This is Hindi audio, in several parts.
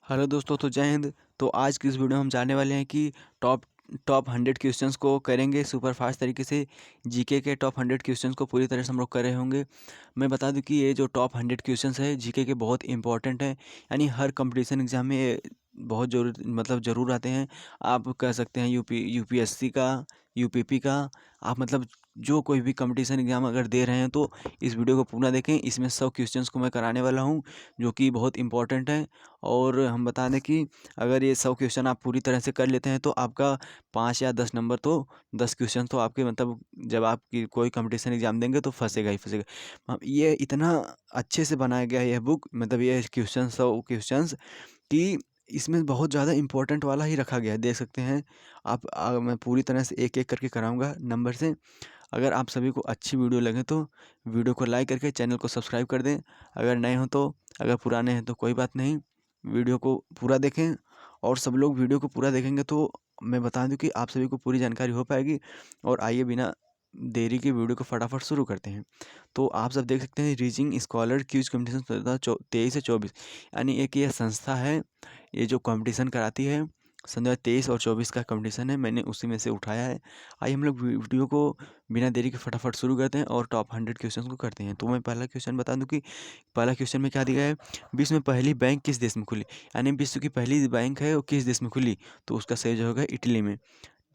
हेलो दोस्तों, तो जय हिंद। तो आज की इस वीडियो में हम जानने वाले हैं कि टॉप टॉप 100 क्वेश्चंस को करेंगे सुपर फास्ट तरीके से। जीके के टॉप 100 क्वेश्चंस को पूरी तरह से हम लोग कर रहे होंगे। मैं बता दूं कि ये जो टॉप 100 क्वेश्चंस है जीके के बहुत इंपॉर्टेंट है, यानी हर कंपटीशन एग्जाम में ये बहुत ज़रूर आते हैं। आप कह सकते हैं यूपीएससी का, यूपीपी का, आप जो कोई भी कंपटीशन एग्जाम अगर दे रहे हैं तो इस वीडियो को पूरा देखें। इसमें 100 क्वेश्चंस को मैं कराने वाला हूँ जो कि बहुत इंपॉर्टेंट है। और हम बता दें कि अगर ये 100 क्वेश्चन आप पूरी तरह से कर लेते हैं तो आपका 5 या 10 नंबर, तो 10 क्वेश्चन तो आपके जब आपकी कोई कंपटीशन एग्जाम देंगे तो फंसेगा ही फंसेगा। ये इतना अच्छे से बनाया गया है यह बुक, ये क्वेश्चन 100 क्वेश्चंस कि इसमें बहुत ज़्यादा इंपॉर्टेंट वाला ही रखा गया है। देख सकते हैं आप। मैं पूरी तरह से एक एक करके कराऊंगा नंबर से। अगर आप सभी को अच्छी वीडियो लगे तो वीडियो को लाइक करके चैनल को सब्सक्राइब कर दें। अगर नए हो तो, अगर पुराने हैं तो कोई बात नहीं, वीडियो को पूरा देखें। और सब लोग वीडियो को पूरा देखेंगे तो मैं बता दूं कि आप सभी को पूरी जानकारी हो पाएगी। और आइए बिना देरी के वीडियो को फटाफट शुरू करते हैं। तो आप सब देख सकते हैं रीजिंग स्कॉलर क्यूज कंपटीशन 2023 से 24, यानी एक ये संस्था है, ये जो कंपटीशन कराती है। सन 2023 और 24 का कंपटीशन है, मैंने उसी में से उठाया है। आइए हम लोग वीडियो को बिना देरी के फटाफट शुरू करते हैं और टॉप 100 क्वेश्चन को करते हैं। तो मैं पहला क्वेश्चन बता दूं कि पहला क्वेश्चन में क्या दिया है। विश्व में पहली बैंक किस देश में खुली, यानी विश्व की पहली बैंक है वो किस देश में खुली, तो उसका सही जो होगा इटली में।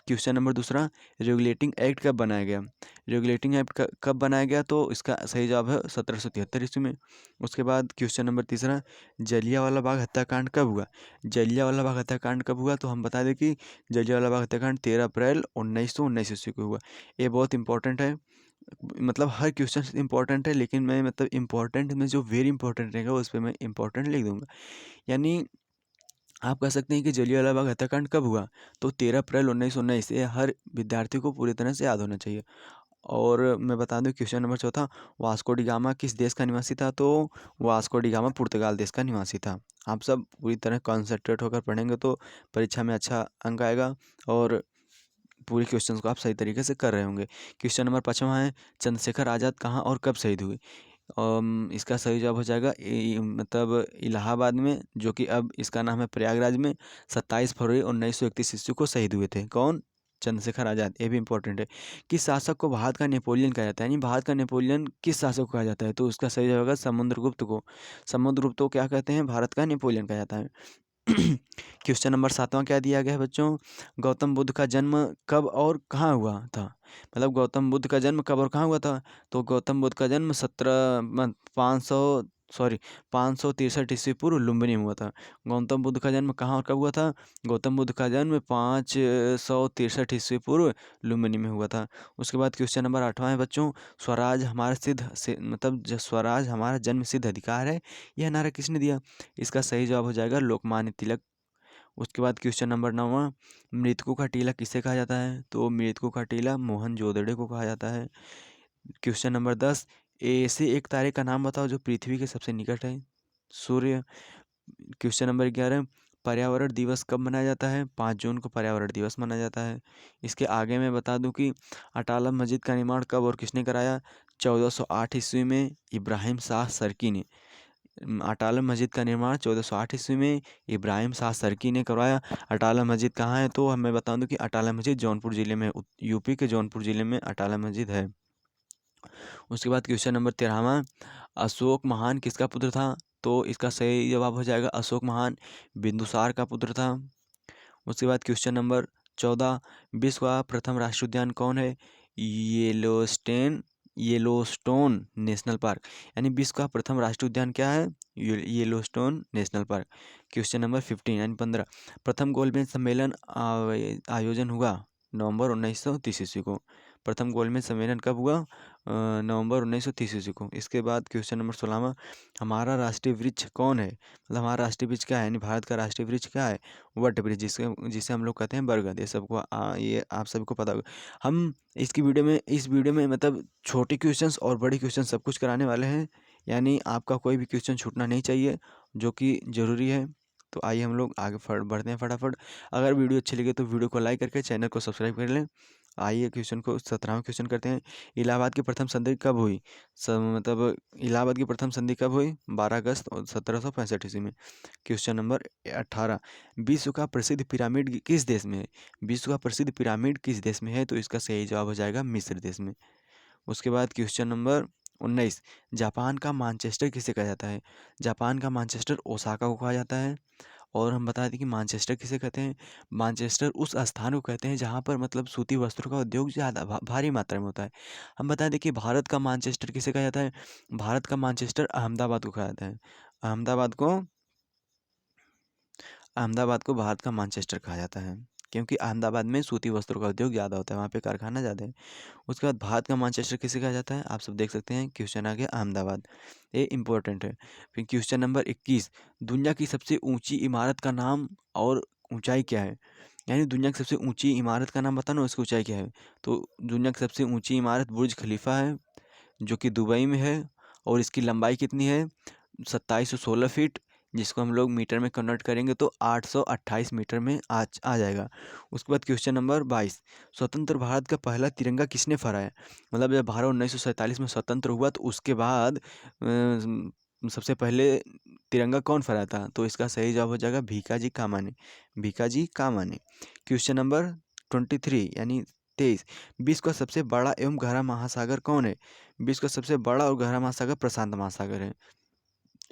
क्वेश्चन नंबर दूसरा, रेगुलेटिंग एक्ट कब बनाया गया। रेगुलेटिंग एक्ट कब बनाया गया, तो इसका सही जवाब है 1773 ईस्वी में। उसके बाद क्वेश्चन नंबर तीसरा, जलियांवाला बाग हत्याकांड कब हुआ। जलियांवाला बाग हत्याकांड कब हुआ, तो हम बता दें कि जलियांवाला बाग हत्याकांड 13 अप्रैल 1919 ईस्वी को हुआ। ये बहुत इंपॉर्टेंट है। हर क्वेश्चन इंपॉर्टेंट है, लेकिन मैं इंपॉर्टेंट में जो वेरी इंपॉर्टेंट रहेगा उस पर मैं इंपॉर्टेंट लिख दूंगा। यानी आप कह सकते हैं कि जलियांवाला बाग हत्याकांड कब हुआ, तो 13 अप्रैल 1919। ये हर विद्यार्थी को पूरी तरह से याद होना चाहिए। और मैं बता दूं क्वेश्चन नंबर चौथा, वास्को डी गामा किस देश का निवासी था, तो वास्को डी गामा पुर्तगाल देश का निवासी था। आप सब पूरी तरह कॉन्सेंट्रेट होकर पढ़ेंगे तो परीक्षा में अच्छा अंक आएगा और पूरे क्वेश्चंस को आप सही तरीके से कर रहे होंगे। क्वेश्चन नंबर 5वां है, चंद्रशेखर आज़ाद कहाँ और कब शहीद हुए। इसका सही जवाब हो जाएगा इलाहाबाद में, जो कि अब इसका नाम है प्रयागराज में। 27 फरवरी 1931 ईस्वी को शहीद हुए थे। कौन, चंद्रशेखर आज़ाद। ये भी इंपॉर्टेंट है। किस शासक को भारत का नेपोलियन कहा जाता है, यानी भारत का नेपोलियन किस शासक को कहा जाता है, तो उसका सही जवाब होगा समुद्रगुप्त को। समुद्रगुप्त को क्या कहते हैं, भारत का नेपोलियन कहा जाता है। क्वेश्चन नंबर 7वां क्या दिया गया है बच्चों, गौतम बुद्ध का जन्म कब और कहाँ हुआ था। गौतम बुद्ध का जन्म कब और कहाँ हुआ था, तो गौतम बुद्ध का जन्म 563 ईस्वी पूर्व लुम्बिनी में हुआ था। गौतम बुद्ध का जन्म कहाँ और कब हुआ था, गौतम बुद्ध का जन्म 563 ईस्वी पूर्व लुम्बिनी में हुआ था। उसके बाद क्वेश्चन नंबर 8वां है बच्चों, स्वराज हमारा स्वराज हमारा जन्म सिद्ध अधिकार है, यह नारा किसने दिया। इसका सही जवाब हो जाएगा लोकमान्य तिलक। उसके बाद क्वेश्चन नंबर 9वां, मृतकों का टीला किसे कहा जाता है, तो मृतकों का टीला मोहनजोदड़ो को कहा जाता है। क्वेश्चन नंबर 10, ऐसे एक तारे का नाम बताओ जो पृथ्वी के सबसे निकट है, सूर्य। क्वेश्चन नंबर 11, पर्यावरण दिवस कब मनाया जाता है, 5 जून को पर्यावरण दिवस मनाया जाता है। इसके आगे मैं बता दूं कि अटाला मस्जिद का निर्माण कब और किसने कराया, 1408 ईस्वी में इब्राहिम शाह सरकी ने। अटाला मस्जिद का निर्माण 1408 ईस्वी में इब्राहिम शाह सरकी ने करवाया। अटाला मस्जिद कहाँ है, तो मैं बता दूं कि अटाला मस्जिद जौनपुर ज़िले में, यूपी के जौनपुर ज़िले में अटाला मस्जिद है। उसके बाद क्वेश्चन नंबर 13वां, अशोक महान किसका पुत्र था, तो इसका सही जवाब हो जाएगा अशोक महान बिंदुसार का पुत्र था। उसके बाद क्वेश्चन नंबर 14, विश्व का प्रथम राष्ट्रीय उद्यान कौन है, येलोस्टोन नेशनल पार्क, यानी विश्व का प्रथम राष्ट्रीय उद्यान क्या है, Yellowstone national park. Question number 15 यानी 15, प्रथम गोलमेज सम्मेलन आयोजन हुआ नवंबर 1930 ईस्वी को। प्रथम गोलमेज सम्मेलन कब हुआ, नवंबर 1930 ईस्वी को। इसके बाद क्वेश्चन नंबर 16वां, हमारा राष्ट्रीय वृक्ष कौन है, हमारा राष्ट्रीय वृक्ष क्या है, यानी भारत का राष्ट्रीय वृक्ष क्या है, वट वृक्ष, जिसे हम लोग कहते हैं बरगद। ये आप सबको पता होगा। हम इस वीडियो में छोटे क्वेश्चंस और बड़े क्वेश्चन सब कुछ कराने वाले हैं, यानी आपका कोई भी क्वेश्चन छूटना नहीं चाहिए, जो कि ज़रूरी है। तो आइए हम लोग आगे बढ़ते हैं फटाफट। अगर वीडियो अच्छी लगे तो वीडियो को लाइक करके चैनल को सब्सक्राइब कर लें। आइए क्वेश्चन को 17वां क्वेश्चन करते हैं। इलाहाबाद की प्रथम संधि कब हुई? मतलब इलाहाबाद की प्रथम संधि कब हुई? 12 अगस्त 1765 ईस्वी में। क्वेश्चन नंबर 18, विश्व का प्रसिद्ध पिरामिड किस देश में है? विश्व का प्रसिद्ध पिरामिड किस देश में है? तो इसका सही जवाब हो जाएगा मिस्र देश में। उसके बाद क्वेश्चन नंबर 19, जापान का मानचेस्टर किसे कहा जाता है? जापान का मानचेस्टर ओसाका को कहा जाता है। और हम बता दें कि मानचेस्टर किसे कहते हैं? मानचेस्टर उस स्थान को कहते हैं जहाँ पर मतलब सूती वस्त्रों का उद्योग ज़्यादा भारी मात्रा में होता है। हम बता दें कि भारत का मानचेस्टर किसे कहा जाता है? भारत का मानचेस्टर अहमदाबाद को कहा जाता है। अहमदाबाद को भारत का मानचेस्टर कहा जाता है, क्योंकि अहमदाबाद में सूती वस्त्रों का उद्योग ज़्यादा होता है, वहाँ पे कारखाना ज़्यादा है। उसके बाद भारत का मानचेस्टर किसे कहा जाता है? आप सब देख सकते हैं, क्वेश्चन आ गया अहमदाबाद, ये इंपॉर्टेंट है। फिर क्वेश्चन नंबर 21, दुनिया की सबसे ऊंची इमारत का नाम और ऊंचाई क्या है? यानी दुनिया की सबसे ऊंची इमारत का नाम बताना, उसकी ऊंचाई क्या है? तो दुनिया की सबसे ऊंची इमारत बुर्ज खलीफा है, जो कि दुबई में है, और इसकी लंबाई कितनी है? 2716 फीट, जिसको हम लोग मीटर में कन्वर्ट करेंगे तो 828 मीटर में आ जाएगा। उसके बाद क्वेश्चन नंबर 22, स्वतंत्र भारत का पहला तिरंगा किसने फहराया? मतलब जब भारत 1947 में स्वतंत्र हुआ तो उसके बाद सबसे पहले तिरंगा कौन फहराया था? तो इसका सही जवाब हो जाएगा भीकाजी कामाने, भीकाजी कामाने। क्वेश्चन नंबर 23 यानी 23, विश्व का सबसे बड़ा एवं गहरा महासागर कौन है? विश्व का सबसे बड़ा और गहरा महासागर प्रशांत महासागर है।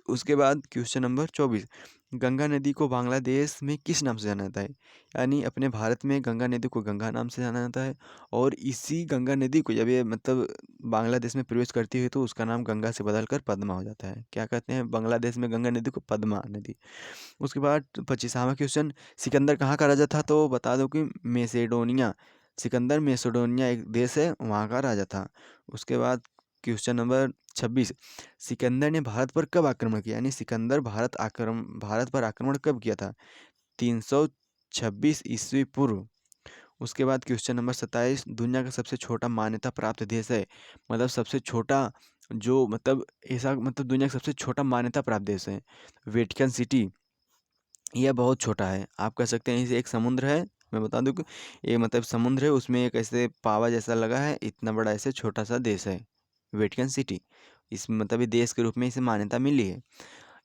उसके बाद क्वेश्चन नंबर 24, गंगा नदी को बांग्लादेश में किस नाम से जाना जाता है? यानी अपने भारत में गंगा नदी को गंगा नाम से जाना जाता है, और इसी गंगा नदी को जब ये मतलब बांग्लादेश में प्रवेश करती है तो उसका नाम गंगा से बदलकर पद्मा हो जाता है। क्या कहते हैं बांग्लादेश में गंगा नदी को? पद्मा नदी। उसके बाद 25वां क्वेश्चन, सिकंदर कहाँ का राजा था? तो बता दो कि मैसेडोनिया, सिकंदर मैसेडोनिया एक देश है, वहाँ का राजा था। उसके बाद क्वेश्चन नंबर 26, सिकंदर ने भारत पर कब आक्रमण किया? यानी सिकंदर भारत पर आक्रमण कब किया था? 326 ईस्वी पूर्व। उसके बाद क्वेश्चन नंबर 27, दुनिया का सबसे छोटा मान्यता प्राप्त देश है, मतलब सबसे छोटा जो मतलब ऐसा मतलब दुनिया का सबसे छोटा मान्यता प्राप्त देश है, वेटिकन सिटी, यह बहुत छोटा है। आप कह सकते हैं इसे एक समुद्र है, मैं बता दूं कि ये मतलब समुद्र है, उसमें एक ऐसे पावा जैसा लगा है, इतना बड़ा ऐसे छोटा सा देश है वेटिकन सिटी। इस मतलब ये देश के रूप में इसे मान्यता मिली है।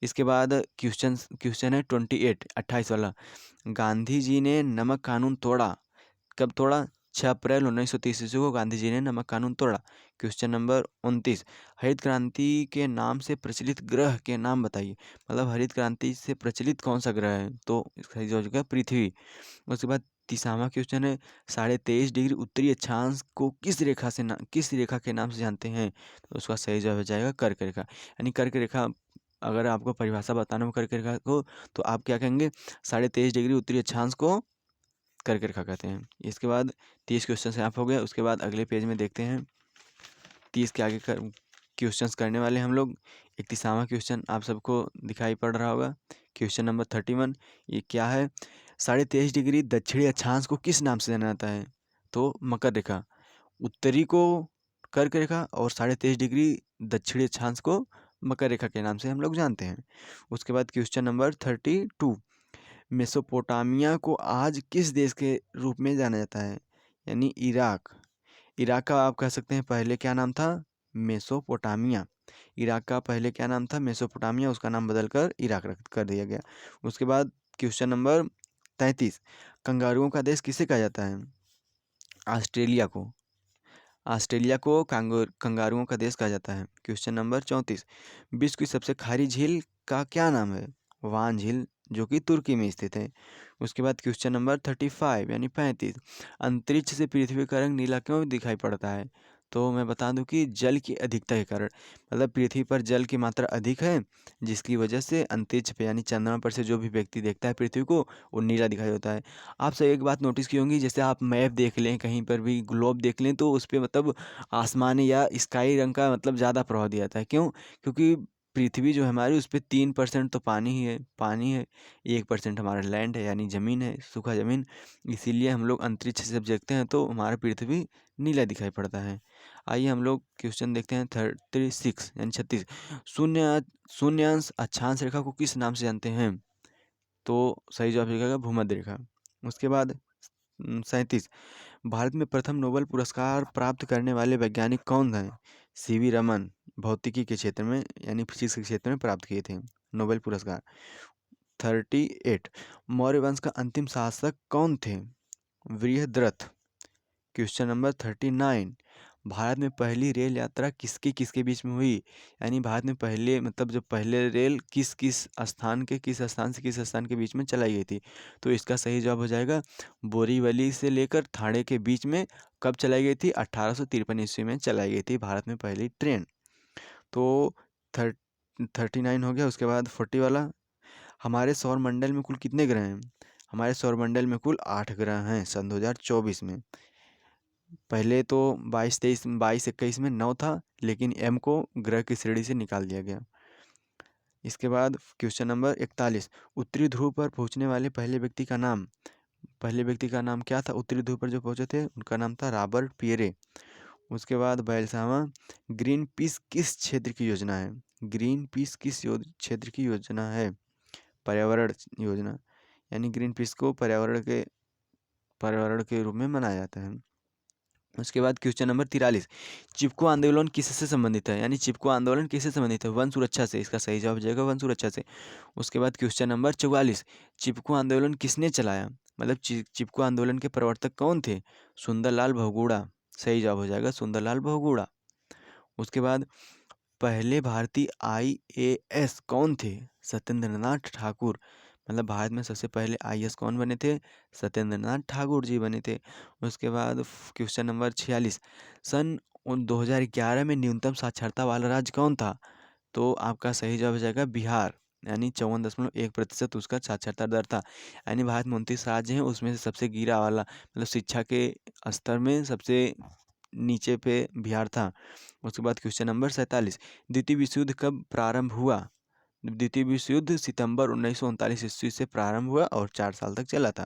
इसके बाद क्वेश्चन है 28 वाला, गांधी जी ने नमक कानून तोड़ा, कब तोड़ा? 6 अप्रैल 1930 ईस्वी को गांधी जी ने नमक कानून तोड़ा। क्वेश्चन नंबर 29, हरित क्रांति के नाम से प्रचलित ग्रह के नाम बताइए। मतलब हरित क्रांति से प्रचलित कौन सा ग्रह है? तो इसका सही जवाब है पृथ्वी। उसके बाद 30वां क्वेश्चन है, 23.5 डिग्री उत्तरी अक्षांश को किस रेखा के नाम से जानते हैं? तो उसका सही जवाब हो जाएगा कर्क रेखा। यानी कर्क रेखा, अगर आपको परिभाषा बताना हो कर्क रेखा को, तो आप क्या कहेंगे? 23.5 डिग्री उत्तरी अक्षांश को कर्क रेखा कहते हैं। इसके बाद 30 क्वेश्चन से आप हो गए। उसके बाद अगले पेज में देखते हैं 30 के आगे क्वेश्चंस करने वाले हम लोग। 31वां क्वेश्चन आप सबको दिखाई पड़ रहा होगा, क्वेश्चन नंबर 31, ये क्या है? 23.5 डिग्री दक्षिणी अक्षांश को किस नाम से जाना जाता है? तो मकर रेखा, उत्तरी को कर्क रेखा और 23.5 डिग्री दक्षिणी अक्षांश को मकर रेखा के नाम से हम लोग जानते हैं। उसके बाद क्वेश्चन नंबर 32, मेसोपोटामिया को आज किस देश के रूप में जाना जाता है? यानी इराक, इराक का आप कह सकते हैं पहले क्या नाम था? मेसोपोटामिया। इराक का पहले क्या नाम था? मेसोपोटामिया, उसका नाम बदलकर इराक रख कर दिया गया। उसके बाद क्वेश्चन नंबर 33, कंगारुओं का देश किसे कहा जाता है? ऑस्ट्रेलिया को, ऑस्ट्रेलिया को कंगारुओं का देश कहा जाता है। क्वेश्चन नंबर 34, विश्व की सबसे खारी झील का क्या नाम है? वान झील, जो कि तुर्की में स्थित है। उसके बाद क्वेश्चन नंबर 35 यानी 35, अंतरिक्ष से पृथ्वी का रंग नीला क्यों दिखाई पड़ता है? तो मैं बता दूं कि जल की अधिकता के कारण, मतलब पृथ्वी पर जल की मात्रा अधिक है, जिसकी वजह से अंतरिक्ष पे यानी चंद्रमा पर से जो भी व्यक्ति देखता है पृथ्वी को, वो नीला दिखाई देता है। आप सब एक बात नोटिस की होंगी, जैसे आप मैप देख लें, कहीं पर भी ग्लोब देख लें, तो उस पर मतलब आसमानी या स्काई रंग का मतलब ज़्यादा प्रभाव दिया जाता है। क्यों? क्योंकि पृथ्वी जो है हमारी, उस पर 3% तो पानी ही है, पानी है, 1% हमारा लैंड है यानी ज़मीन है, सूखा ज़मीन। इसीलिए हम लोग अंतरिक्ष से जब देखते हैं तो हमारा पृथ्वी नीला दिखाई पड़ता है। आइए हम लोग क्वेश्चन देखते हैं 36 यानी 36, शून्यांश अक्षांश रेखा को किस नाम से जानते हैं? तो सही जवाब हो जाएगा भूमध्य रेखा। उसके बाद 37, भारत में प्रथम नोबेल पुरस्कार प्राप्त करने वाले वैज्ञानिक कौन हैं? सीवी रमन, भौतिकी के क्षेत्र में यानी फिजिक्स के क्षेत्र में प्राप्त किए थे नोबेल पुरस्कार। 38 मौर्य वंश का अंतिम शासक कौन थे? बृहद्रथ। क्वेश्चन नंबर 39 भारत में पहली रेल यात्रा किसके किसके बीच में हुई? यानी भारत में पहले मतलब जब पहले रेल किस किस स्थान से किस स्थान के बीच में चलाई गई थी? तो इसका सही जवाब हो जाएगा बोरीवली से लेकर ठाणे के बीच में। कब चलाई गई थी? 1853 ईस्वी में चलाई गई थी भारत में पहली ट्रेन। तो 39 हो गया। उसके बाद 40 वाला, हमारे सौरमंडल में कुल कितने ग्रह हैं? हमारे सौरमंडल में कुल 8 ग्रह हैं सन 2024 में। पहले तो 22-21 में 9 था, लेकिन एम को ग्रह की श्रेणी से निकाल दिया गया। इसके बाद क्वेश्चन नंबर 41 उत्तरी ध्रुव पर पहुंचने वाले पहले व्यक्ति का नाम क्या था? उत्तरी ध्रुव पर जो पहुंचे थे उनका नाम था रॉबर्ट पियरे। उसके बाद 42वां, ग्रीन पीस किस क्षेत्र की योजना है? ग्रीन पीस किस क्षेत्र की योजना है? पर्यावरण योजना, यानी ग्रीन पीस को पर्यावरण के रूप में मनाया जाता है। उसके बाद क्वेश्चन नंबर 43 चिपको आंदोलन किससे संबंधित है? यानी चिपको आंदोलन किससे संबंधित है? वन सुरक्षा से। इसका सही जवाब हो जाएगा वन सुरक्षा से। उसके बाद क्वेश्चन नंबर 44 चिपको आंदोलन किसने चलाया? मतलब चिपको आंदोलन के प्रवर्तक कौन थे? सुंदरलाल बहुगुणा। सही जवाब हो जाएगा सुंदरलाल बहुगुणा। उसके बाद पहले भारतीय IAS कौन थे? सत्येंद्रनाथ ठाकुर। मतलब भारत में सबसे पहले IAS कौन बने थे? सत्येंद्रनाथ ठाकुर जी बने थे। उसके बाद क्वेश्चन नंबर 46 सन 2011 में न्यूनतम साक्षरता वाला राज्य कौन था? तो आपका सही जवाब हो जाएगा बिहार, यानी 54.1% उसका साक्षरता दर था। यानी भारत में 29 राज्य हैं, उसमें से सबसे गिरा वाला मतलब शिक्षा के स्तर में सबसे नीचे पे बिहार था। उसके बाद क्वेश्चन नंबर 47 द्वितीय विश्व युद्ध कब प्रारंभ हुआ? द्वितीय विश्व युद्ध सितंबर 1939 ईस्वी से प्रारंभ हुआ और 4 साल तक चला था।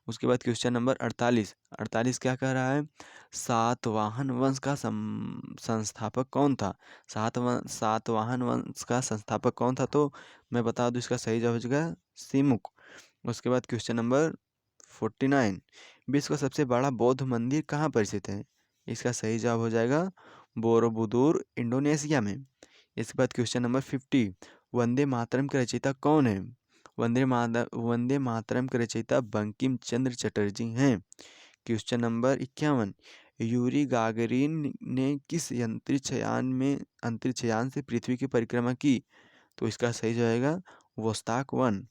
उसके बाद क्वेश्चन नंबर 48 क्या कह रहा है? सातवाहन वंश का संस्थापक कौन था? सातवाहन वंश का संस्थापक कौन था? तो मैं बता दूं इसका सही जवाब हो जाएगा सिमुक। उसके बाद क्वेश्चन नंबर 49 विश्व का सबसे बड़ा बौद्ध मंदिर कहाँ पर स्थित है? इसका सही जवाब हो जाएगा बोरोबुदुर, इंडोनेशिया में। इसके बाद क्वेश्चन नंबर 50 वंदे मातरम के रचयिता कौन है? वंदे मातरम के रचयिता बंकिम चंद्र चटर्जी हैं। क्वेश्चन नंबर 51 यूरी गागरिन ने किस अंतरिक्षयान से पृथ्वी की परिक्रमा की? तो इसका सही जाएगा वोस्ताक 1।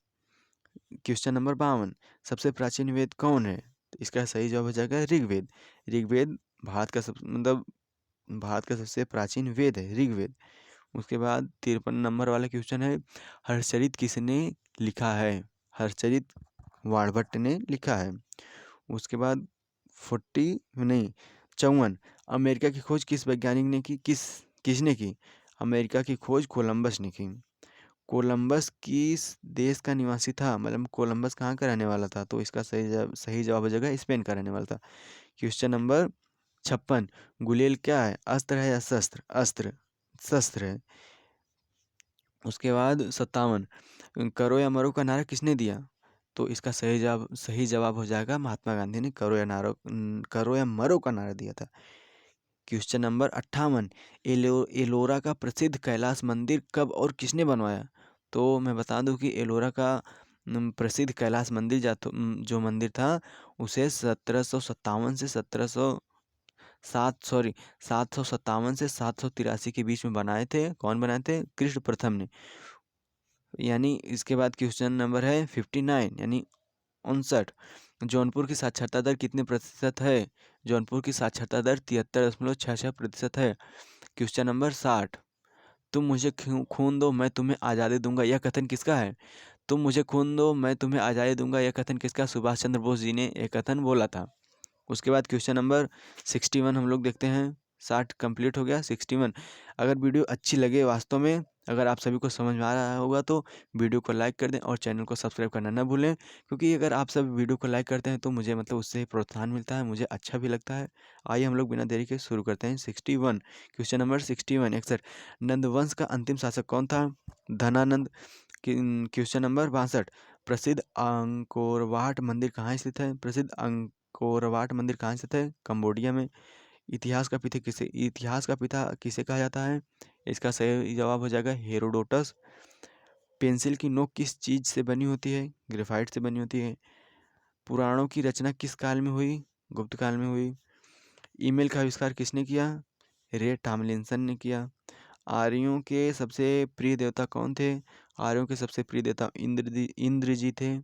क्वेश्चन नंबर 52 सबसे प्राचीन वेद कौन है? तो इसका सही जवाब हो जाएगा ऋग्वेद। ऋग्वेद भारत का सबसे प्राचीन वेद है ऋग्वेद। उसके बाद 53 नंबर वाला क्वेश्चन है हर्षचरित किसने लिखा है? हर्षचरित वाणभट्ट ने लिखा है। उसके बाद 54 अमेरिका की खोज किस वैज्ञानिक ने की? किसने की? अमेरिका की खोज कोलंबस ने की। कोलंबस किस देश का निवासी था? मतलब कोलंबस कहाँ का रहने वाला था? तो इसका सही जवाब हो जाएगा स्पेन का रहने वाला था। क्वेश्चन नंबर 56 गुलेल क्या है? अस्त्र है या शस्त्र? शस्त्र है। उसके बाद 57 करो या मरो का नारा किसने दिया? तो इसका सही जवाब हो जाएगा महात्मा गांधी ने करो या मरो का नारा दिया था। क्वेश्चन नंबर 58 एलोरा का प्रसिद्ध कैलाश मंदिर कब और किसने बनवाया? तो मैं बता दूं कि एलोरा का प्रसिद्ध कैलाश मंदिर जो मंदिर था उसे 757 से 753 के बीच में बनाए थे। कौन बनाए थे? कृष्ण प्रथम ने। यानी इसके बाद क्वेश्चन नंबर है 59 यानी 59 जौनपुर की साक्षरता दर कितने प्रतिशत है? जौनपुर की साक्षरता दर 73.66% है। क्वेश्चन नंबर 60 तुम मुझे खून दो मैं तुम्हें आज़ादी दूंगा, यह कथन किसका है? तुम मुझे खून दो मैं तुम्हें आज़ादी दूंगा, यह कथन किसका? सुभाष चंद्र बोस जी ने यह कथन बोला था। उसके बाद क्वेश्चन नंबर 61 हम लोग देखते हैं। 60 कंप्लीट हो गया। 61 अगर वीडियो अच्छी लगे वास्तव में अगर आप सभी को समझ में आ रहा होगा तो वीडियो को लाइक कर दें और चैनल को सब्सक्राइब करना ना भूलें, क्योंकि अगर आप सब वीडियो को लाइक करते हैं तो मुझे मतलब उससे प्रोत्साहन मिलता है, मुझे अच्छा भी लगता है। आइए हम लोग बिना देरी के शुरू करते हैं। 61 क्वेश्चन नंबर 61 61 नंदवंश का अंतिम शासक कौन था? धनानंद। क्वेश्चन नंबर 62 प्रसिद्ध अंकोरवाट मंदिर कहाँ स्थित है? प्रसिद्ध कोरवाट मंदिर कहाँ स्थित है? कंबोडिया में। इतिहास का पिता किसे कहा जाता है? इसका सही जवाब हो जाएगा हेरोडोटस। पेंसिल की नोक किस चीज से बनी होती है? ग्रेफाइट से बनी होती है। पुराणों की रचना किस काल में हुई? गुप्त काल में हुई। ईमेल का आविष्कार किसने किया? रे टॉमलिंसन ने किया। आर्यों के सबसे प्रिय देवता कौन थे? आर्यों के सबसे प्रिय देवता इंद्र जी थे।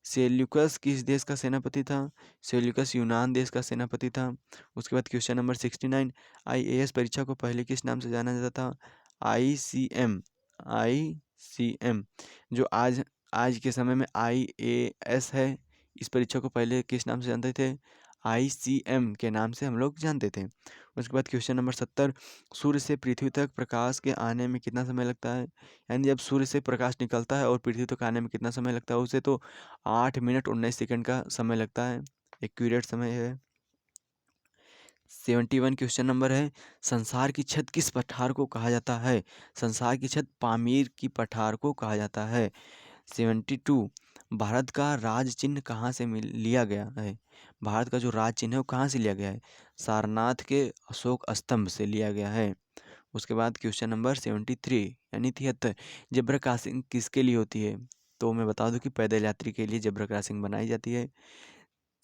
सेल्यूकस किस देश का सेनापति था? सेल्यूकस यूनान देश का सेनापति था। उसके बाद क्वेश्चन नंबर 69, आईएएस परीक्षा को पहले किस नाम से जाना जाता था? आईसीएम। आईसीएम जो आज के समय में आईएएस है, इस परीक्षा को पहले किस नाम से जानते थे? आईसीएम के नाम से हम लोग जानते थे। उसके बाद क्वेश्चन नंबर 70, सूर्य से पृथ्वी तक प्रकाश के आने में कितना समय लगता है? यानी जब सूर्य से प्रकाश निकलता है और पृथ्वी तक आने में कितना समय लगता है, उसे तो 8 मिनट 19 सेकंड का समय लगता है। एक्यूरेट समय है। 71 क्वेश्चन नंबर है, संसार की छत किस पठार को कहा जाता है? संसार की छत पामीर की पठार को कहा जाता है। 72, भारत का राज चिन्ह कहाँ से लिया गया है? भारत का जो राज चिन्ह है वो कहाँ से लिया गया है? सारनाथ के अशोक स्तंभ से लिया गया है। उसके बाद क्वेश्चन नंबर 73 यानी 73, जेब्रा क्रॉसिंग किसके लिए होती है? तो मैं बता दूं कि पैदल यात्री के लिए जेब्रा क्रॉसिंग बनाई जाती है।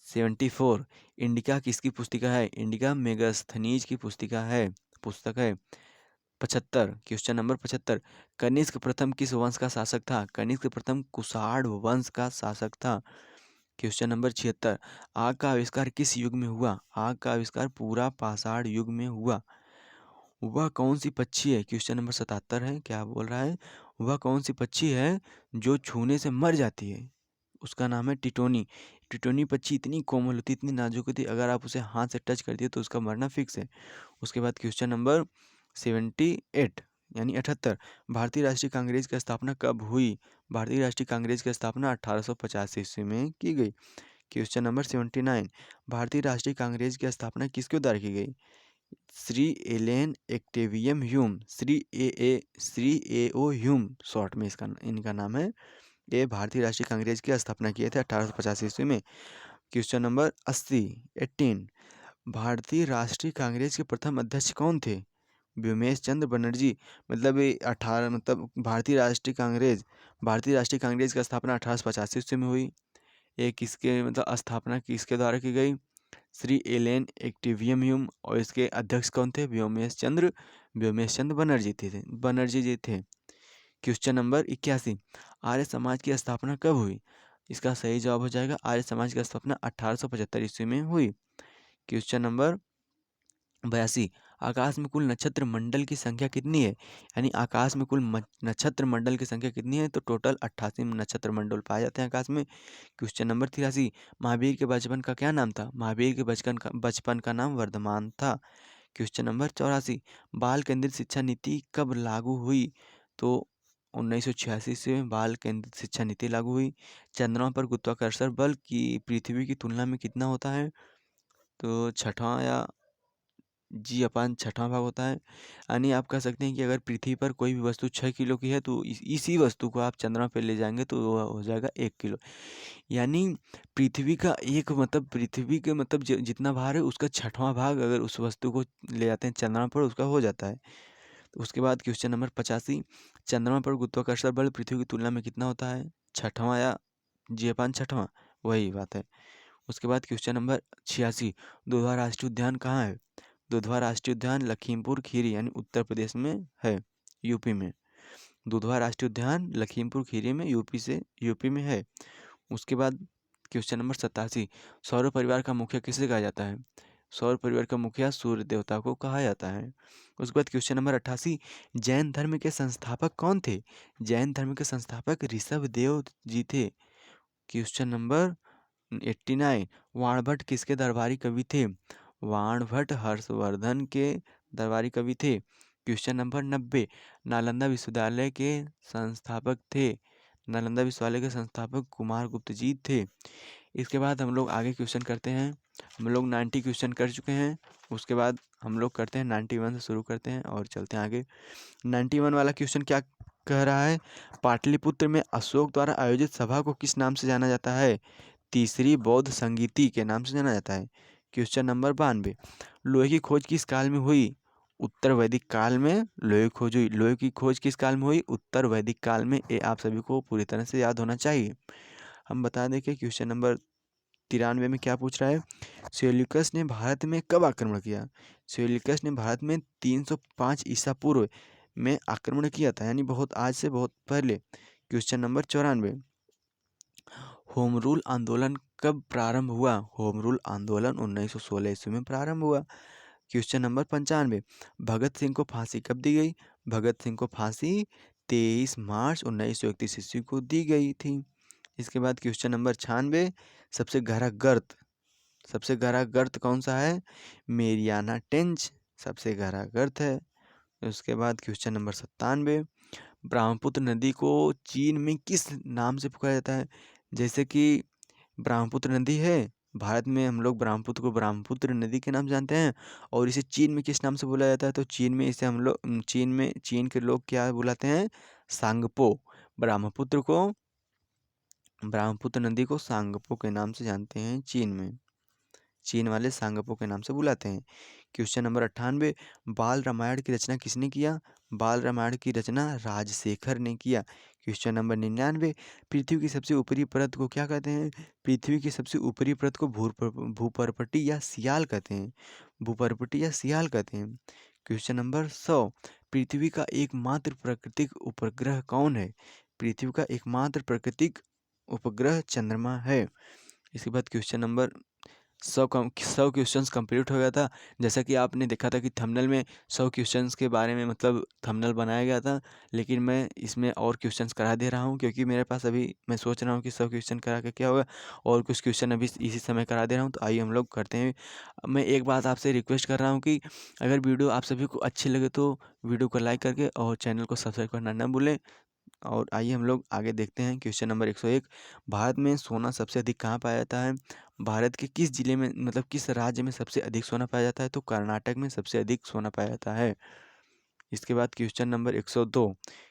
74, इंडिका किसकी पुस्तिका है? इंडिका मेगास्थनीज की पुस्तक है। 75 क्वेश्चन नंबर 75, कनिष्क प्रथम किस वंश का शासक था? कनिष्क प्रथम कुषाण वंश का शासक था। क्वेश्चन नंबर 76, आग का आविष्कार किस युग में हुआ? आग का आविष्कार पूरा पाषाण युग में हुआ। वह कौन सी पक्षी है? क्वेश्चन नंबर 77 है, क्या बोल रहा है? वह कौन सी पक्षी है जो छूने से मर जाती है? उसका नाम है टिटोनी। टिटोनी पक्षी इतनी कोमल होती, इतनी नाजुक होती, अगर आप उसे हाथ से टच कर दिए तो उसका मरना फिक्स है। उसके बाद क्वेश्चन नंबर 78 यानी 78, भारतीय राष्ट्रीय कांग्रेस की स्थापना कब हुई? भारतीय राष्ट्रीय कांग्रेस की स्थापना 1885 ईस्वी में की गई। क्वेश्चन नंबर 79, भारतीय राष्ट्रीय कांग्रेस की स्थापना किसके द्वारा की गई? Shri Allan Octavian Hume, Shri ए ओ ह्यूम शॉर्ट में इनका नाम है। ये भारतीय राष्ट्रीय कांग्रेस की स्थापना किए थे 1885 ईस्वी में। क्वेश्चन नंबर 18, भारतीय राष्ट्रीय कांग्रेस के प्रथम अध्यक्ष कौन थे? व्योमेश चंद्र बनर्जी। मतलब ये 18 मतलब भारतीय राष्ट्रीय कांग्रेस की स्थापना 1885 ईस्वी में हुई। ये किसके मतलब स्थापना किसके द्वारा की गई? Shri Allan Octavian Hume. और इसके अध्यक्ष कौन थे? व्योमेश चंद्र बनर्जी जी थे। क्वेश्चन नंबर 81, आर्य समाज की स्थापना कब हुई? इसका सही जवाब हो जाएगा आर्य समाज की स्थापना 1875 ईस्वी में हुई। क्वेश्चन नंबर 82, आकाश में कुल नक्षत्र मंडल की संख्या कितनी है? यानी आकाश में कुल नक्षत्र मंडल की संख्या कितनी है? तो टोटल 88 नक्षत्र मंडल पाए जाते हैं आकाश में। क्वेश्चन नंबर 83, महावीर के बचपन का क्या नाम था? महावीर के बचपन का नाम वर्धमान था। क्वेश्चन नंबर 84, बाल केंद्रित शिक्षा नीति कब लागू हुई? तो 1986 से बाल केंद्रित शिक्षा नीति लागू हुई। चंद्रमा पर गुरुत्वाकर्षण बल की पृथ्वी की तुलना में कितना होता है? तो छठवां या छठवां भाग होता है। यानी आप कह सकते हैं कि अगर पृथ्वी पर कोई भी वस्तु 6 किलो की है तो इसी वस्तु को आप चंद्रमा पर ले जाएंगे तो वो हो जाएगा 1 किलो। यानी पृथ्वी के मतलब जितना भार है उसका छठवां भाग अगर उस वस्तु को ले जाते हैं चंद्रमा पर उसका हो जाता है। तो उसके बाद क्वेश्चन नंबर 85, चंद्रमा पर गुरुत्वाकर्षण बल पृथ्वी की तुलना में कितना होता है? छठवां या छठवां, वही बात है। उसके बाद क्वेश्चन नंबर 86, दुधवा राष्ट्रीय उद्यान कहाँ है? दुधवा राष्ट्रीय उद्यान लखीमपुर खीरी यानी उत्तर प्रदेश में है, यूपी में। दुधवा राष्ट्रीय उद्यान लखीमपुर खीरी में यूपी में है। उसके बाद क्वेश्चन नंबर 87, सौर परिवार का मुखिया किसे कहा जाता है? सौर परिवार का मुखिया सूर्य देवता को कहा जाता है। उसके बाद क्वेश्चन नंबर 88, जैन धर्म के संस्थापक कौन थे? जैन धर्म के संस्थापक ऋषभ देव जी थे। क्वेश्चन नंबर 89, वाणभट्ट किसके दरबारी कवि थे? वाणभट्ट हर्षवर्धन के दरबारी कवि थे। क्वेश्चन नंबर 90, नालंदा विश्वविद्यालय के संस्थापक थे। नालंदा विश्वविद्यालय के संस्थापक कुमार गुप्त जी थे। इसके बाद हम लोग आगे क्वेश्चन करते हैं। हम लोग 90 क्वेश्चन कर चुके हैं। उसके बाद हम लोग करते हैं 91 से शुरू करते हैं और चलते हैं आगे। 91 वाला क्वेश्चन क्या कह रहा है? पाटलिपुत्र में अशोक द्वारा आयोजित सभा को किस नाम से जाना जाता है? तीसरी बौद्ध संगीति के नाम से जाना जाता है। क्वेश्चन नंबर 92, लोहे की खोज किस काल में हुई? उत्तर वैदिक काल में लोहे की खोज हुई। लोहे की खोज किस काल में हुई? उत्तर वैदिक काल में। ये आप सभी को पूरी तरह से याद होना चाहिए। हम बता दें कि क्वेश्चन नंबर 93 में क्या पूछ रहा है, सेल्यूकस ने भारत में कब आक्रमण किया? सेल्यूकस ने भारत में 305 ईसा पूर्व में आक्रमण किया था, यानी बहुत आज से बहुत पहले। क्वेश्चन नंबर 94, होम रूल आंदोलन कब प्रारंभ हुआ? होम रूल आंदोलन 1916 ईस्वी में प्रारंभ हुआ। क्वेश्चन नंबर 95, भगत सिंह को फांसी कब दी गई? भगत सिंह को फांसी 23 मार्च 1931 ईस्वी को दी गई थी। इसके बाद क्वेश्चन नंबर 96, सबसे गहरा गर्त, सबसे गहरा गर्त कौन सा है? मेरियाना ट्रेंच सबसे गहरा गर्त है। उसके बाद क्वेश्चन नंबर 97, ब्रह्मपुत्र नदी को चीन में किस नाम से पुकारा जाता है? जैसे कि ब्रह्मपुत्र नदी है, भारत में हम लोग ब्रह्मपुत्र को ब्रह्मपुत्र नदी के नाम जानते हैं, और इसे चीन में किस नाम से बोला जाता है? तो चीन में इसे हम लोग चीन के लोग क्या बुलाते हैं? सांगपो। ब्रह्मपुत्र को, ब्रह्मपुत्र नदी को सांगपो के नाम से जानते हैं चीन में। चीन वाले सांगपो के नाम से बुलाते हैं। क्वेश्चन नंबर 98, बाल रामायण की रचना किसने किया? बाल रामायण की रचना राजशेखर ने किया। क्वेश्चन नंबर 99, पृथ्वी की सबसे ऊपरी परत को क्या कहते हैं? पृथ्वी की सबसे ऊपरी परत को भूपर्पटी या सियाल कहते हैं। भूपर्पटी या सियाल कहते हैं। क्वेश्चन नंबर 100, पृथ्वी का एकमात्र प्राकृतिक उपग्रह कौन है? पृथ्वी का एकमात्र प्राकृतिक उपग्रह चंद्रमा है। इसके बाद क्वेश्चन नंबर 100 क्वेश्चंस कंप्लीट हो गया था। जैसा कि आपने देखा था कि थंबनेल में 100 क्वेश्चंस के बारे में मतलब थंबनेल बनाया गया था, लेकिन मैं इसमें और क्वेश्चंस करा दे रहा हूं, क्योंकि मेरे पास अभी मैं सोच रहा हूं कि 100 क्वेश्चन करा के क्या होगा, और कुछ क्वेश्चन अभी इसी समय करा दे रहा हूं। तो आइए हम लोग करते हैं। मैं एक बात आपसे रिक्वेस्ट कर रहा हूँ कि अगर वीडियो आप सभी को अच्छी लगे तो वीडियो को लाइक करके और चैनल को सब्सक्राइब करना न भूलें। और आइए हम लोग आगे देखते हैं। क्वेश्चन नंबर 101, भारत में सोना सबसे अधिक कहाँ पाया जाता है? भारत के किस जिले में मतलब किस राज्य में सबसे अधिक सोना पाया जाता है? तो कर्नाटक में सबसे अधिक सोना पाया जाता है। इसके बाद क्वेश्चन नंबर 102,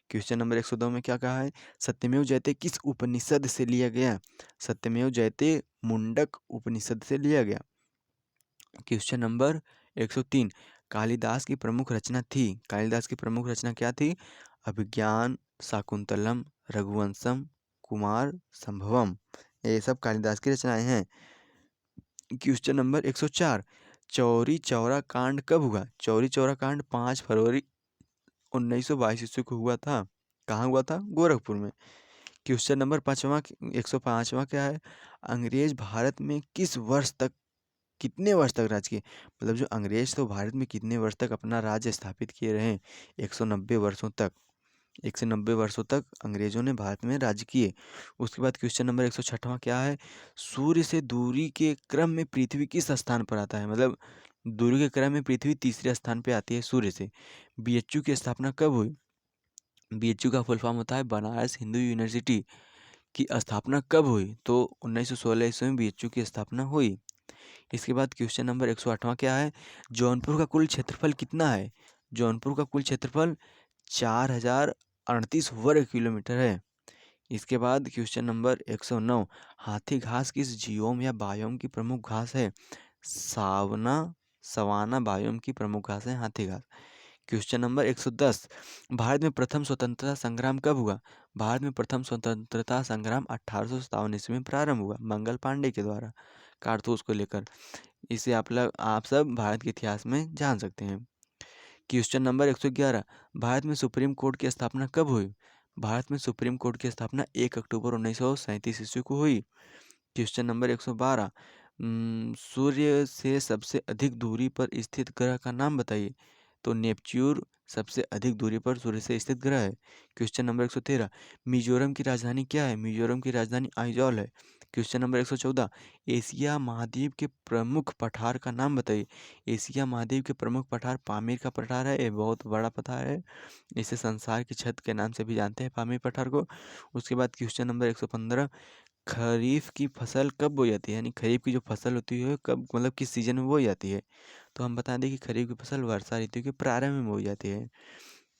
क्वेश्चन नंबर 102 में क्या कहा है? सत्यमेव जयते किस उपनिषद से लिया गया? सत्यमेव जयते मुंडक उपनिषद से लिया गया। क्वेश्चन नंबर 103, कालिदास की प्रमुख रचना थी? कालिदास की प्रमुख रचना क्या थी? अभिज्ञान, शाकुंतलम, रघुवंशम, कुमार संभवम, ये सब कालिदास की रचनाएं हैं। क्वेश्चन नंबर 104, चौरी चौरा कांड कब हुआ? चौरी चौरा कांड 5 फरवरी 1922 ईस्वी को हुआ था। कहाँ हुआ था? गोरखपुर में। क्वेश्चन नंबर 5वां 105वां क्या है? अंग्रेज भारत में किस वर्ष तक कितने वर्ष तक राज किए? मतलब जो अंग्रेज तो भारत में कितने वर्ष तक अपना राज्य स्थापित किए रहे? 190 वर्षों तक। 190 वर्षों तक अंग्रेजों ने भारत में राज्य किए। उसके बाद क्वेश्चन नंबर 106वां क्या है? सूर्य से दूरी के क्रम में पृथ्वी किस स्थान पर आता है? मतलब दूरी के क्रम में पृथ्वी तीसरे स्थान पे आती है सूर्य से। बीएचयू की स्थापना कब हुई? बीएचयू का फुल फॉर्म होता है बनारस हिंदू यूनिवर्सिटी। की स्थापना कब हुई? तो 1916 ईस्वी में बीएचयू की स्थापना हुई। इसके बाद क्वेश्चन नंबर 108वां क्या है? जौनपुर का कुल क्षेत्रफल कितना है? जौनपुर का कुल क्षेत्रफल 4038 वर्ग किलोमीटर है। इसके बाद क्वेश्चन नंबर 109, हाथी घास किस जियोम या बायोम की प्रमुख घास है? सावना सवाना बायोम की प्रमुख घास है हाथी घास। क्वेश्चन नंबर 110, भारत में प्रथम स्वतंत्रता संग्राम कब हुआ? भारत में प्रथम स्वतंत्रता संग्राम 1857 ईस्वी में प्रारंभ हुआ मंगल पांडे के द्वारा कारतूस को लेकर। इसे आप सब भारत के इतिहास में जान सकते हैं। क्वेश्चन नंबर 111, भारत में सुप्रीम कोर्ट की स्थापना कब हुई? भारत में सुप्रीम कोर्ट की स्थापना 1 अक्टूबर 1937 ईस्वी को हुई। क्वेश्चन नंबर 112, सूर्य से सबसे अधिक दूरी पर स्थित ग्रह का नाम बताइए? तो नेपच्यून सबसे अधिक दूरी पर सूर्य से स्थित ग्रह है। क्वेश्चन नंबर 113, मिजोरम की राजधानी क्या है? मिजोरम की राजधानी आइजॉल है। क्वेश्चन नंबर 114, एशिया महाद्वीप के प्रमुख पठार का नाम बताइए? एशिया महाद्वीप के प्रमुख पठार पामीर का पठार है। ये बहुत बड़ा पठार है, इसे संसार की छत के नाम से भी जानते हैं पामीर पठार को। उसके बाद क्वेश्चन नंबर 115, खरीफ की फसल कब बोई जाती है? यानी खरीफ की जो फसल होती है कब मतलब किस सीजन में बोई जाती है? तो हम बता दें कि खरीफ की फसल वर्षा ऋतु के प्रारंभ में बोई जाती है।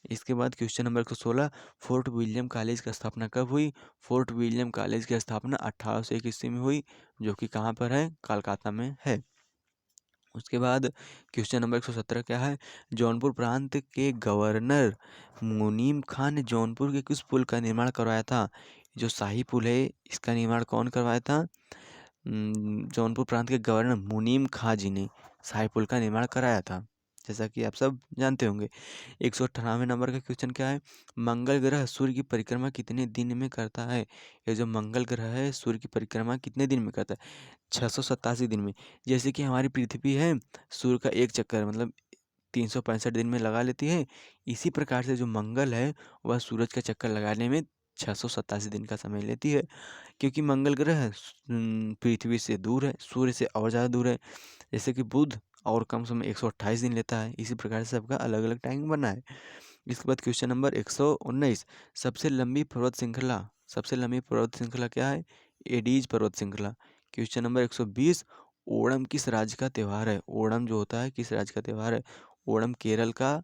इसके बाद question number 116, fort William college की स्थापना कब हुई? फोर्ट विलियम कॉलेज की स्थापना 1801 ईस्वी में हुई, जो कि कहाँ पर है? कोलकाता में है। उसके बाद क्वेश्चन नंबर 117 क्या है? जौनपुर प्रांत के गवर्नर मुनीम खान ने जौनपुर के किस पुल का निर्माण करवाया था? जो शाही पुल है, इसका निर्माण कौन करवाया था? जौनपुर प्रांत के गवर्नर मुनीम खां जी ने शाही पुल का निर्माण कराया था, जैसा कि आप सब जानते होंगे। 198 नंबर का क्वेश्चन क्या है? मंगल ग्रह सूर्य की परिक्रमा कितने दिन में करता है? ये जो मंगल ग्रह है, सूर्य की परिक्रमा कितने दिन में करता है? 687 दिन में। जैसे कि हमारी पृथ्वी है, सूर्य का एक चक्कर मतलब 365 दिन में लगा लेती है, इसी प्रकार से जो मंगल है वह सूरज का चक्कर लगाने में 687 दिन का समय लेती है। क्योंकि मंगल ग्रह पृथ्वी से दूर है, सूर्य से और ज़्यादा दूर है। जैसे कि बुध और कम समय 128 दिन लेता है, इसी प्रकार से सबका अलग अलग टाइम बना है। इसके बाद क्वेश्चन नंबर 119, सबसे लंबी पर्वत श्रृंखला क्या है? एडीज पर्वत श्रृंखला। क्वेश्चन नंबर 120, ओणम किस राज्य का त्यौहार है? ओणम जो होता है किस राज्य का त्यौहार है? ओणम केरल का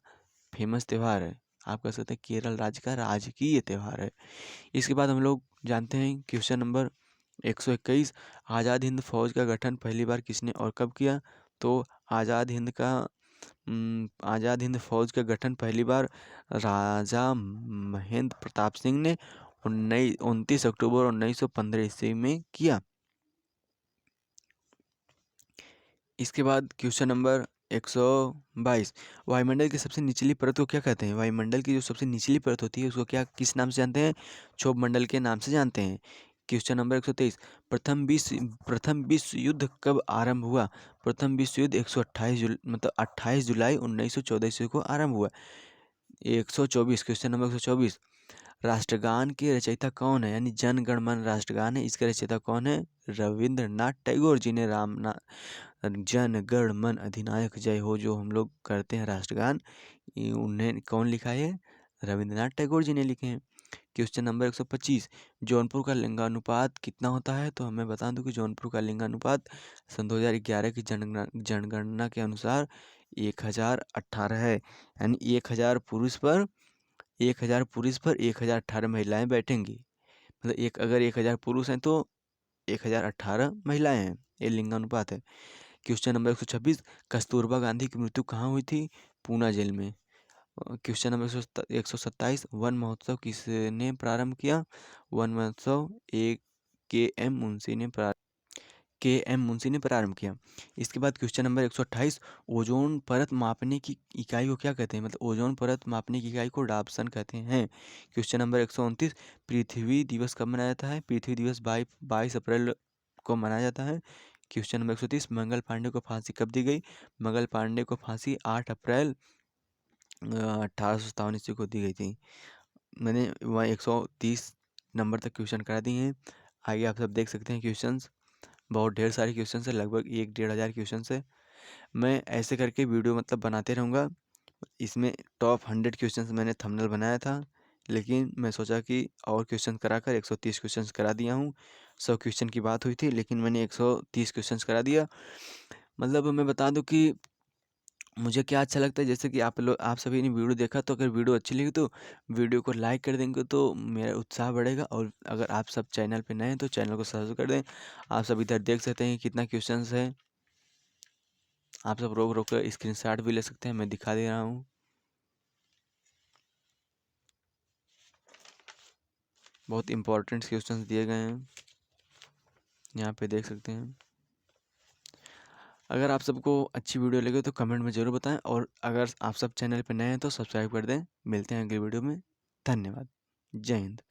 फेमस त्यौहार है। आप कह सकते हैं केरल राज्य का राजकीय त्यौहार है। इसके बाद हम लोग जानते हैं क्वेश्चन नंबर 121, आज़ाद हिंद फौज का गठन पहली बार किसने और कब किया? तो आज़ाद हिंद फौज का गठन पहली बार राजा महेंद्र प्रताप सिंह ने 29 अक्टूबर 1915 ईस्वी में किया। इसके बाद क्वेश्चन नंबर 122, वायुमंडल की सबसे निचली परत को क्या कहते हैं? वायुमंडल की जो सबसे निचली परत होती है उसको क्या किस नाम से जानते हैं? क्षोभ मंडल के नाम से जानते हैं। क्वेश्चन नंबर 123, प्रथम विश्व युद्ध कब आरंभ हुआ? प्रथम विश्व युद्ध 28 जुलाई 1914 ईस्वी को आरंभ हुआ। 124, क्वेश्चन नंबर 124, राष्ट्रगान के रचयिता कौन है? यानी जन गण मन राष्ट्रगान है, इसके रचयिता कौन है? रविंद्रनाथ टैगोर जी ने जन गण मन अधिनायक जय हो जो हम लोग करते हैं राष्ट्रगान, उन्हें कौन लिखा है? रविंद्रनाथ टैगोर जी ने लिखे हैं। क्वेश्चन नंबर 125, जौनपुर का लिंगानुपात कितना होता है? तो हमें बता दूं कि जौनपुर का लिंगानुपात सन 2011 की जनगणना के अनुसार 1018 है। यानी 1000 पुरुष पर 1018 महिलाएं बैठेंगी। मतलब अगर 1000 पुरुष हैं तो 1018 महिलाएं हैं, ये लिंगानुपात है। क्वेश्चन नंबर 126, कस्तूरबा गांधी की मृत्यु कहाँ हुई थी? पूना जेल में। क्वेश्चन नंबर 127, वन महोत्सव किसने प्रारंभ किया? वन महोत्सव के एम मुंशी ने प्रारंभ किया। इसके बाद क्वेश्चन नंबर 128, ओजोन परत मापने की इकाई को क्या कहते हैं? मतलब ओजोन परत मापने की इकाई को डाप्सन कहते हैं। क्वेश्चन नंबर 129, पृथ्वी दिवस कब मनाया जाता है? पृथ्वी दिवस 22 अप्रैल को मनाया जाता है। क्वेश्चन नंबर 130, मंगल पांडे को फांसी कब दी गई? मंगल पांडे को फांसी 8 अप्रैल 1857 ईस्वी को दी गई थी। मैंने वह 130 नंबर तक क्वेश्चन करा दिए हैं। आगे आप सब देख सकते हैं क्वेश्चंस, बहुत ढेर सारे क्वेश्चन है, लगभग 1-1.5 हज़ार क्वेश्चन है। मैं ऐसे करके वीडियो मतलब बनाते रहूँगा। इसमें टॉप 100 क्वेश्चन मैंने थंबनेल बनाया था, लेकिन मैं सोचा कि और क्वेश्चन कराकर 130 क्वेश्चन करा दिया हूँ। 100 क्वेश्चन की बात हुई थी, लेकिन मैंने 130 क्वेश्चन करा दिया। मतलब मैं बता दूं कि मुझे क्या अच्छा लगता है, जैसे कि आप सभी ने वीडियो देखा, तो अगर वीडियो अच्छी लगी तो वीडियो को लाइक कर देंगे तो मेरा उत्साह बढ़ेगा। और अगर आप सब चैनल पे नए हैं तो चैनल को सब्सक्राइब कर दें। आप सब इधर देख सकते हैं कितना क्वेश्चंस है, आप सब रोक रोक कर स्क्रीनशॉट भी ले सकते हैं, मैं दिखा दे रहा हूँ। बहुत इंपॉर्टेंट क्वेश्चंस दिए गए हैं, यहाँ पे देख सकते हैं। अगर आप सबको अच्छी वीडियो लगे तो कमेंट में ज़रूर बताएं, और अगर आप सब चैनल पर नए हैं तो सब्सक्राइब कर दें। मिलते हैं अगली वीडियो में। धन्यवाद। जय हिंद।